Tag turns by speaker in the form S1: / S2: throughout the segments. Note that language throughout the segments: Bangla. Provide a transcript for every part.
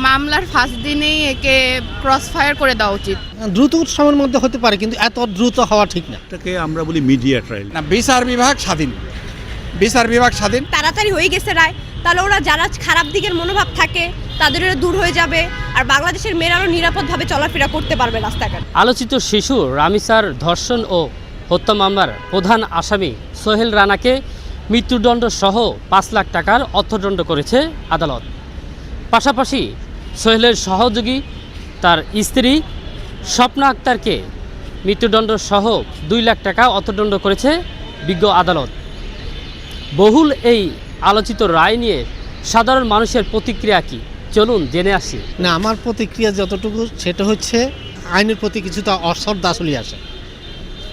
S1: মামলার ফার্স্ট দিনেই একে ক্রস ফায়ার করে দেওয়া উচিত।
S2: দ্রুত সময়ের মধ্যে হতে পারে, কিন্তু এত দ্রুত হওয়া ঠিক না।
S3: এটাকে আমরা বলি মিডিয়া ট্রায়াল।
S4: না, বিচার বিভাগ স্বাধীন, বিচার বিভাগ স্বাধীন।
S5: তাড়াতাড়ি হয়ে গেছে রায়, তাহলে ওরা যারা খারাপ দিকের মনোভাব থাকে তাদের দূর হয়ে যাবে, আর বাংলাদেশের মেয়েরাও নিরাপদভাবে চলাফেরা করতে পারবে রাস্তাঘাট।
S6: আলোচিত শিশু রামিসার ধর্ষণ ও হত্যা মামলার প্রধান আসামি সোহেল রানাকে মৃত্যুদণ্ড সহ ৫ লাখ টাকার অর্থদণ্ড করেছে আদালত। পাশাপাশি সোহেলের সহযোগী তার স্ত্রী স্বপ্না আক্তারকে মৃত্যুদণ্ড সহ ২ লাখ টাকা অর্থদণ্ড করেছে বিজ্ঞ আদালত। বহুল এই আলোচিত রায় নিয়ে সাধারণ মানুষের প্রতিক্রিয়া কি, চলুন জেনে আসি।
S2: না, আমার প্রতিক্রিয়া যতটুকু সেটা হচ্ছে আইনের প্রতি কিছুটা অশ্রদ্ধা চলে আসে।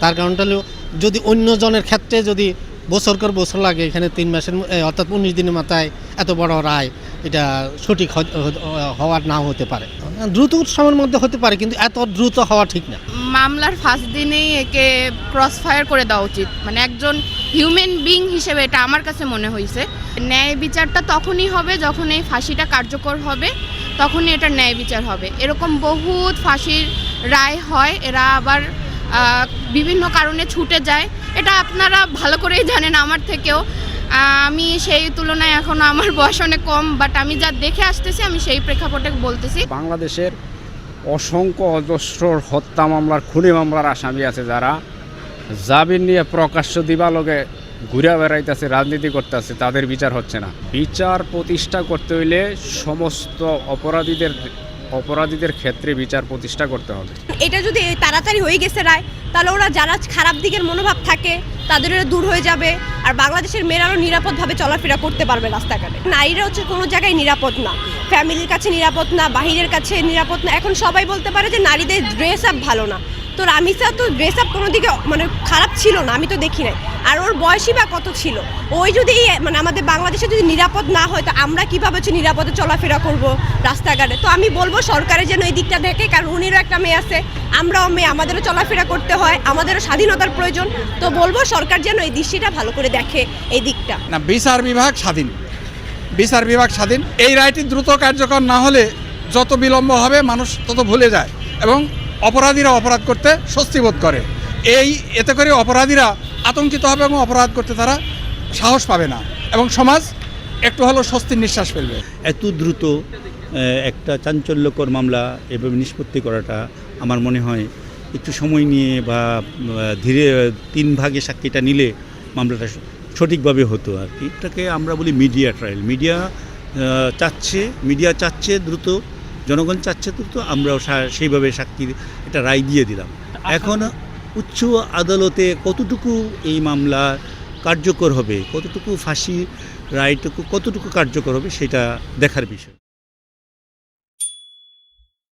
S2: তার কারণটা হলো, যদি অন্য জনের ক্ষেত্রে যদি বছর লাগে, এখানে 3 মাসের অর্থাৎ 19 দিনের মাথায় এত বড় রায়, এটা সঠিক হওয়ার নাও হতে পারে। দ্রুত সময়ের মধ্যে হতে পারে, কিন্তু এত দ্রুত হওয়া ঠিক না।
S1: মামলার ফার্স্ট দিনেই একে ক্রস ফায়ার করে দেওয়া উচিত, মানে একজন হিউম্যান বিং হিসেবে এটা আমার কাছে মনে হয়েছে। ন্যায় বিচারটা তখনই হবে যখন এই ফাঁসিটা কার্যকর হবে, তখনই এটার ন্যায় বিচার হবে। এরকম বহুত ফাঁসির রায় হয়, এরা আবার বিভিন্ন কারণে ছুটে যায়, এটা আপনারা ভালো করেই জানেন আমার থেকেও। আমি সেই তুলনায় এখনও আমার বয়স অনেক কম, বাট আমি যা দেখে আসতেছি আমি সেই প্রেক্ষাপটে বলতেছি।
S4: বাংলাদেশের অসংখ্য অজস্র হত্যা মামলার, খুনি মামলার আসামি আছে, যারা জামিন নিয়ে প্রকাশ্য দিবালোকে ঘুরে বেড়াইতেছে, রাজনীতি করতেছে, তাদের বিচার হচ্ছে না। বিচার প্রতিষ্ঠা করতে হইলে সমস্ত অপরাধীদের ক্ষেত্রে বিচার প্রতিষ্ঠা করতে হবে।
S5: এটা যদি তাড়াতাড়ি হয়ে গেছে রায়, তাহলে ওরা যারা খারাপ দিকের মনোভাব থাকে তাদের দূর হয়ে যাবে, আর বাংলাদেশের মেয়েরাও নিরাপদভাবে চলাফেরা করতে পারবে রাস্তাঘাটে। নারীরা হচ্ছে কোনো জায়গায় নিরাপদ না, ফ্যামিলির কাছে নিরাপদ না, বাহিরের কাছে নিরাপদ না। এখন সবাই বলতে পারে যে নারীদের ড্রেস আপ ভালো না, তো রামিসা তো ড্রেস আপ কোনো দিকে মানে খারাপ ছিল না, আমি তো দেখি নাই। আর ওর বয়সই বা কত ছিল? ওই যদি মানে আমাদের বাংলাদেশে যদি নিরাপদ না হয়, তো আমরা কীভাবে হচ্ছে নিরাপদে চলাফেরা করব রাস্তাঘাটে? তো আমি বলবো সরকারের যেন এই দিকটা দেখে, কারণ উনিরও একটা মেয়ে আছে, আমরাও মেয়ে, আমাদেরও চলাফেরা করতে হয়, আমাদেরও স্বাধীনতার প্রয়োজন। তো বলবো সরকার যেন এই দৃষ্টিটা ভালো করে দেখে এই দিকটা।
S4: না, বিচার বিভাগ স্বাধীন, বিচার বিভাগ স্বাধীন। এই রায়টি দ্রুত কার্যকর না হলে যত বিলম্ব হবে মানুষ তত ভুলে যায়, এবং অপরাধীরা অপরাধ করতে স্বস্তি বোধ করে। এতে করে অপরাধীরা আতঙ্কিত হবে এবং অপরাধ করতে তারা সাহস পাবে না, এবং সমাজ একটু হলেও স্বস্তির নিঃশ্বাস ফেলবে।
S3: এত দ্রুত একটা চাঞ্চল্যকর মামলা এভাবে নিষ্পত্তি করাটা আমার মনে হয় একটু সময় নিয়ে বা ধীরে 3 ভাগে সাক্ষীটা নিলে মামলাটা সঠিকভাবে হতো আর কি। এটাকে আমরা বলি মিডিয়া ট্রায়াল। মিডিয়া চাচ্ছে দ্রুত, জনগণ চাচ্ছে দ্রুত, আমরাও সেইভাবে সাক্ষীর একটা রায় দিয়ে দিলাম। এখন উচ্চ আদালতে কতটুকু এই মামলা কার্যকর হবে, কতটুকু ফাঁসি রায়টুকু কতটুকু কার্যকর হবে, সেটা দেখার বিষয়।